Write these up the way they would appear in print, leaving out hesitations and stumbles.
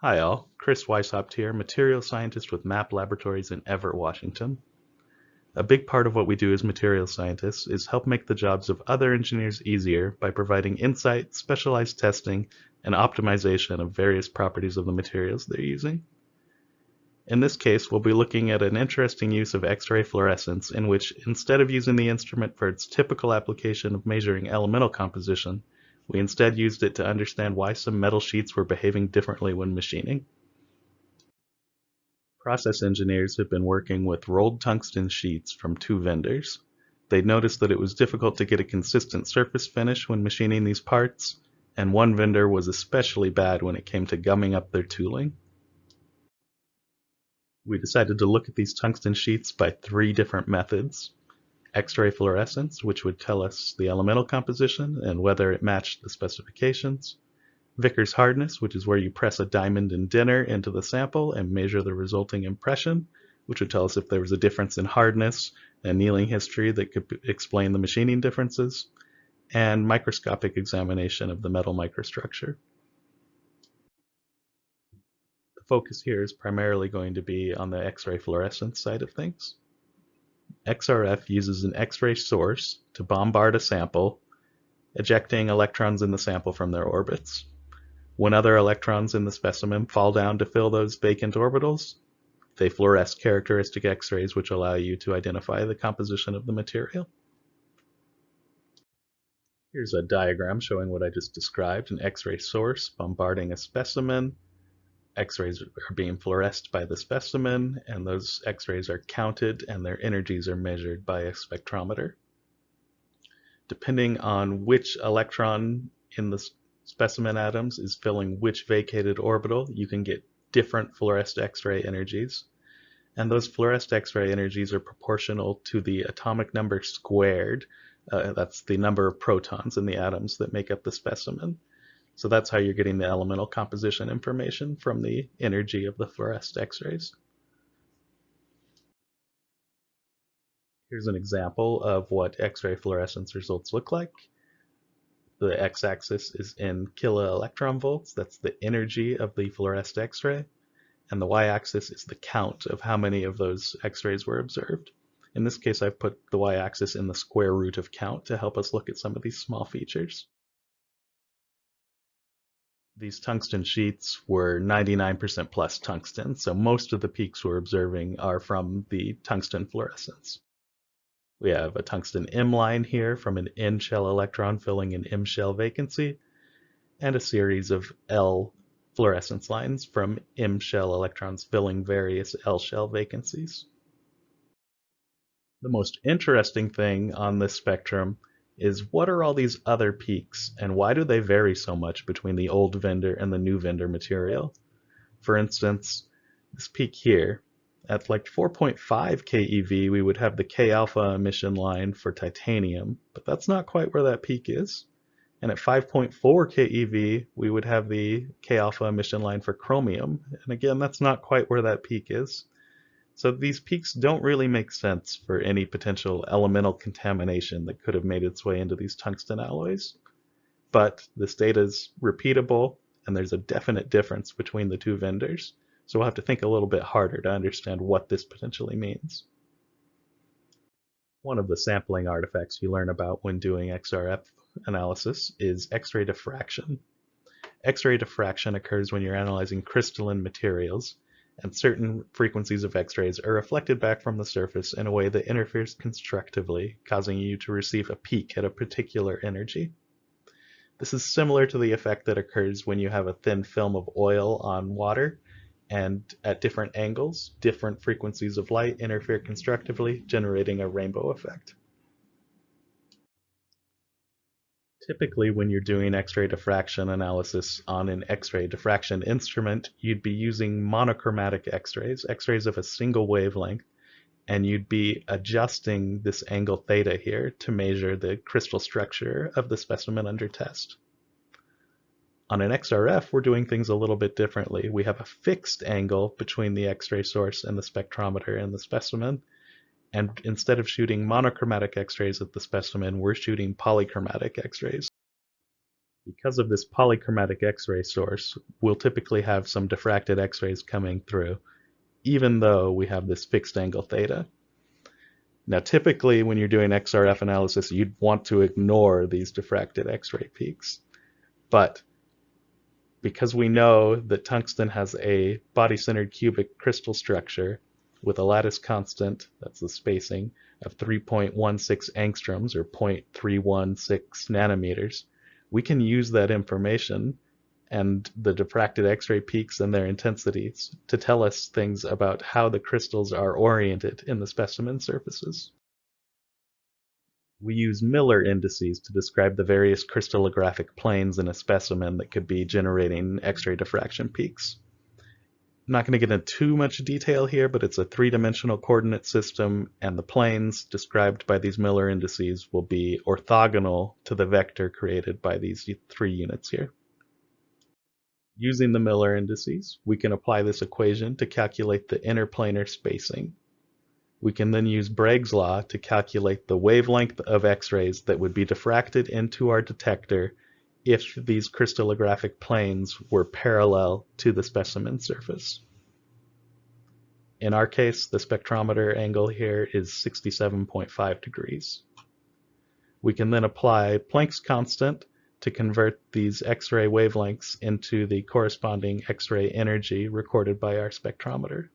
Hi all, Chris Weishaupt here, materials scientist with MAP Laboratories in Everett, Washington. A big part of what we do as materials scientists is help make the jobs of other engineers easier by providing insight, specialized testing, and optimization of various properties of the materials they're using. In this case, we'll be looking at an interesting use of X-ray fluorescence in which, instead of using the instrument for its typical application of measuring elemental composition, we instead used it to understand why some metal sheets were behaving differently when machining. Process engineers have been working with rolled tungsten sheets from two vendors. They noticed that it was difficult to get a consistent surface finish when machining these parts, and one vendor was especially bad when it came to gumming up their tooling. We decided to look at these tungsten sheets by three different methods. X-ray fluorescence, which would tell us the elemental composition and whether it matched the specifications. Vickers hardness, which is where you press a diamond and dinner into the sample and measure the resulting impression, which would tell us if there was a difference in hardness, and annealing history that could explain the machining differences, and microscopic examination of the metal microstructure. The focus here is primarily going to be on the X-ray fluorescence side of things. XRF uses an X-ray source to bombard a sample, ejecting electrons in the sample from their orbits. When other electrons in the specimen fall down to fill those vacant orbitals, they fluoresce characteristic X-rays which allow you to identify the composition of the material. Here's a diagram showing what I just described, an X-ray source bombarding a specimen. X-rays are being fluoresced by the specimen, and those X-rays are counted and their energies are measured by a spectrometer. Depending on which electron in the specimen atoms is filling which vacated orbital, you can get different fluoresced X-ray energies. And those fluoresced X-ray energies are proportional to the atomic number squared. That's the number of protons in the atoms that make up the specimen. So that's how you're getting the elemental composition information from the energy of the fluoresced X-rays. Here's an example of what X-ray fluorescence results look like. The x-axis is in kiloelectron volts. That's the energy of the fluoresced X-ray. And the y-axis is the count of how many of those X-rays were observed. In this case, I've put the y-axis in the square root of count to help us look at some of these small features. These tungsten sheets were 99% plus tungsten, so most of the peaks we're observing are from the tungsten fluorescence. We have a tungsten M line here from an N shell electron filling an M shell vacancy, and a series of L fluorescence lines from M shell electrons filling various L shell vacancies. The most interesting thing on this spectrum is what are all these other peaks and why do they vary so much between the old vendor and the new vendor material? For instance, this peak here, at like 4.5 keV, we would have the K alpha emission line for titanium, but that's not quite where that peak is. And at 5.4 keV, we would have the K alpha emission line for chromium. And again, that's not quite where that peak is. So these peaks don't really make sense for any potential elemental contamination that could have made its way into these tungsten alloys. But this data is repeatable, and there's a definite difference between the two vendors. So we'll have to think a little bit harder to understand what this potentially means. One of the sampling artifacts you learn about when doing XRF analysis is X-ray diffraction. X-ray diffraction occurs when you're analyzing crystalline materials, and certain frequencies of X-rays are reflected back from the surface in a way that interferes constructively, causing you to receive a peak at a particular energy. This is similar to the effect that occurs when you have a thin film of oil on water, and at different angles, different frequencies of light interfere constructively, generating a rainbow effect. Typically, when you're doing X-ray diffraction analysis on an X-ray diffraction instrument, you'd be using monochromatic X-rays, X-rays of a single wavelength, and you'd be adjusting this angle theta here to measure the crystal structure of the specimen under test. On an XRF, we're doing things a little bit differently. We have a fixed angle between the X-ray source and the spectrometer and the specimen, and instead of shooting monochromatic X-rays at the specimen, we're shooting polychromatic X-rays. Because of this polychromatic X-ray source, we'll typically have some diffracted X-rays coming through, even though we have this fixed angle theta. Now, typically when you're doing XRF analysis, you'd want to ignore these diffracted X-ray peaks. But because we know that tungsten has a body-centered cubic crystal structure with a lattice constant, that's the spacing, of 3.16 angstroms or 0.316 nanometers, we can use that information and the diffracted X-ray peaks and their intensities to tell us things about how the crystals are oriented in the specimen surfaces. We use Miller indices to describe the various crystallographic planes in a specimen that could be generating X-ray diffraction peaks. I'm not going to get into too much detail here, but it's a three-dimensional coordinate system, and the planes described by these Miller indices will be orthogonal to the vector created by these three units here. Using the Miller indices, we can apply this equation to calculate the interplanar spacing. We can then use Bragg's law to calculate the wavelength of X-rays that would be diffracted into our detector if these crystallographic planes were parallel to the specimen surface. In our case, the spectrometer angle here is 67.5 degrees. We can then apply Planck's constant to convert these X-ray wavelengths into the corresponding X-ray energy recorded by our spectrometer.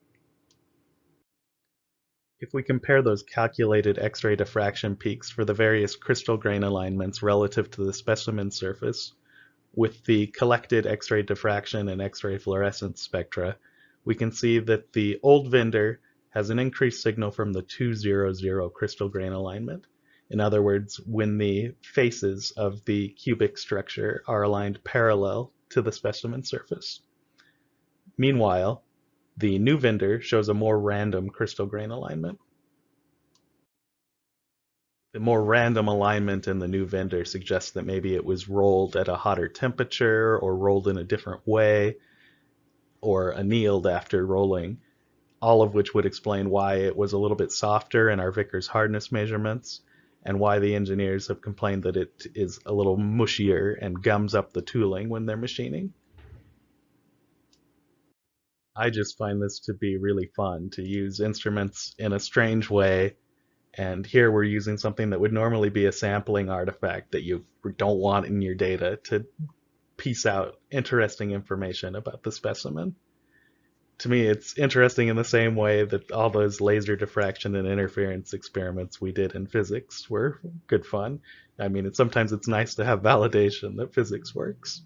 If we compare those calculated X-ray diffraction peaks for the various crystal grain alignments relative to the specimen surface with the collected X-ray diffraction and X-ray fluorescence spectra, we can see that the old vendor has an increased signal from the 200 crystal grain alignment. In other words, when the faces of the cubic structure are aligned parallel to the specimen surface. Meanwhile, the new vendor shows a more random crystal grain alignment. The more random alignment in the new vendor suggests that maybe it was rolled at a hotter temperature or rolled in a different way or annealed after rolling, all of which would explain why it was a little bit softer in our Vickers hardness measurements and why the engineers have complained that it is a little mushier and gums up the tooling when they're machining. I just find this to be really fun, to use instruments in a strange way, and here we're using something that would normally be a sampling artifact that you don't want in your data to piece out interesting information about the specimen. To me, it's interesting in the same way that all those laser diffraction and interference experiments we did in physics were good fun. I mean, sometimes it's nice to have validation that physics works.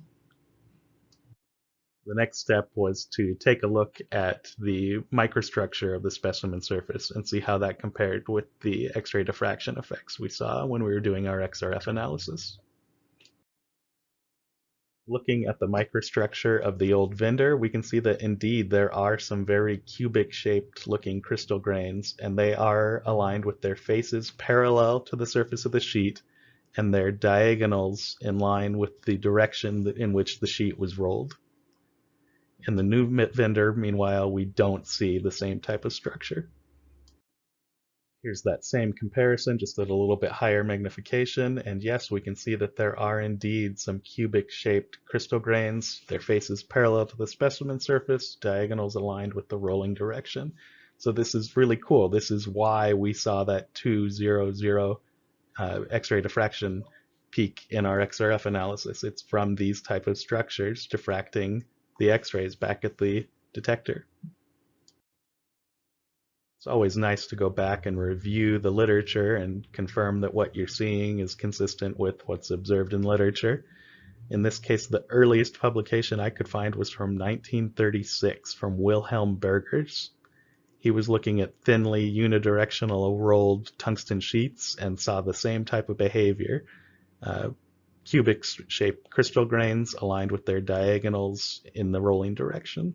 The next step was to take a look at the microstructure of the specimen surface and see how that compared with the X-ray diffraction effects we saw when we were doing our XRF analysis. Looking at the microstructure of the old vendor, we can see that indeed there are some very cubic shaped looking crystal grains, and they are aligned with their faces parallel to the surface of the sheet and their diagonals in line with the direction in which the sheet was rolled. In the new vendor, meanwhile, we don't see the same type of structure. Here's that same comparison, just at a little bit higher magnification, and yes, we can see that there are indeed some cubic-shaped crystal grains, their faces parallel to the specimen surface, diagonals aligned with the rolling direction. So this is really cool. This is why we saw that 200 X-ray diffraction peak in our XRF analysis. It's from these type of structures diffracting the X-rays back at the detector. It's always nice to go back and review the literature and confirm that what you're seeing is consistent with what's observed in literature. In this case, the earliest publication I could find was from 1936 from Wilhelm Bergers. He was looking at thinly unidirectional rolled tungsten sheets and saw the same type of behavior. Cubic-shaped crystal grains aligned with their diagonals in the rolling direction.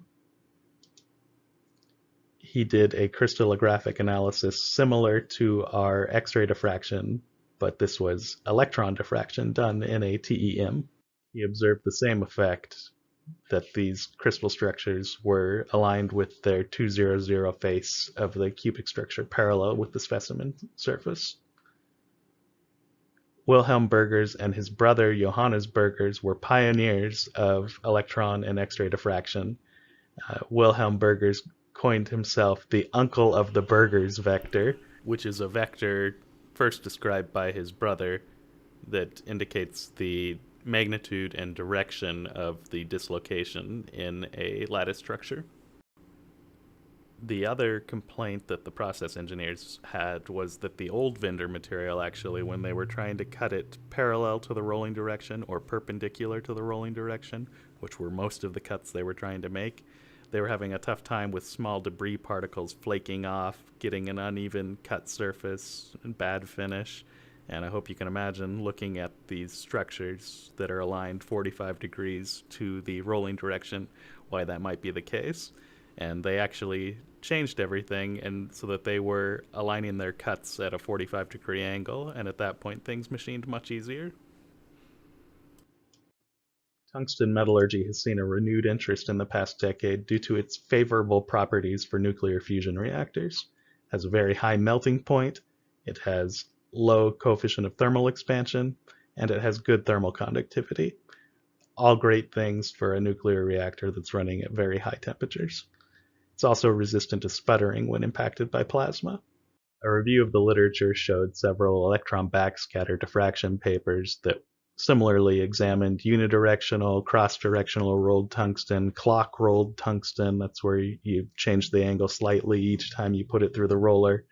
He did a crystallographic analysis similar to our X-ray diffraction, but this was electron diffraction done in a TEM. He observed the same effect, that these crystal structures were aligned with their 200 face of the cubic structure parallel with the specimen surface. Wilhelm Burgers and his brother Johannes Burgers were pioneers of electron and X-ray diffraction. Wilhelm Burgers coined himself the uncle of the Burgers vector, which is a vector first described by his brother that indicates the magnitude and direction of the dislocation in a lattice structure. The other complaint that the process engineers had was that the old Vinder material, actually, when they were trying to cut it parallel to the rolling direction or perpendicular to the rolling direction, which were most of the cuts they were trying to make, they were having a tough time with small debris particles flaking off, getting an uneven cut surface and bad finish. And I hope you can imagine looking at these structures that are aligned 45 degrees to the rolling direction, why that might be the case. And they actually changed everything and so that they were aligning their cuts at a 45-degree angle, and at that point things machined much easier. Tungsten metallurgy has seen a renewed interest in the past decade due to its favorable properties for nuclear fusion reactors. It has a very high melting point, it has low coefficient of thermal expansion, and it has good thermal conductivity. All great things for a nuclear reactor that's running at very high temperatures. It's also resistant to sputtering when impacted by plasma. A review of the literature showed several electron backscatter diffraction papers that similarly examined unidirectional, cross-directional rolled tungsten, clock-rolled tungsten. That's where you change the angle slightly each time you put it through the roller.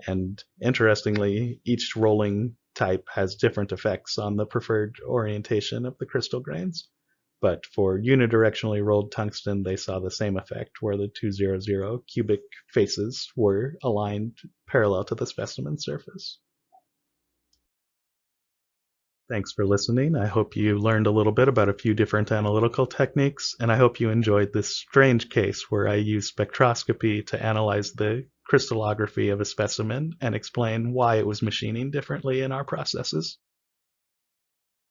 And interestingly, each rolling type has different effects on the preferred orientation of the crystal grains. But for unidirectionally rolled tungsten, they saw the same effect, where the 200 cubic faces were aligned parallel to the specimen surface. Thanks for listening. I hope you learned a little bit about a few different analytical techniques, and I hope you enjoyed this strange case where I use spectroscopy to analyze the crystallography of a specimen and explain why it was machining differently in our processes.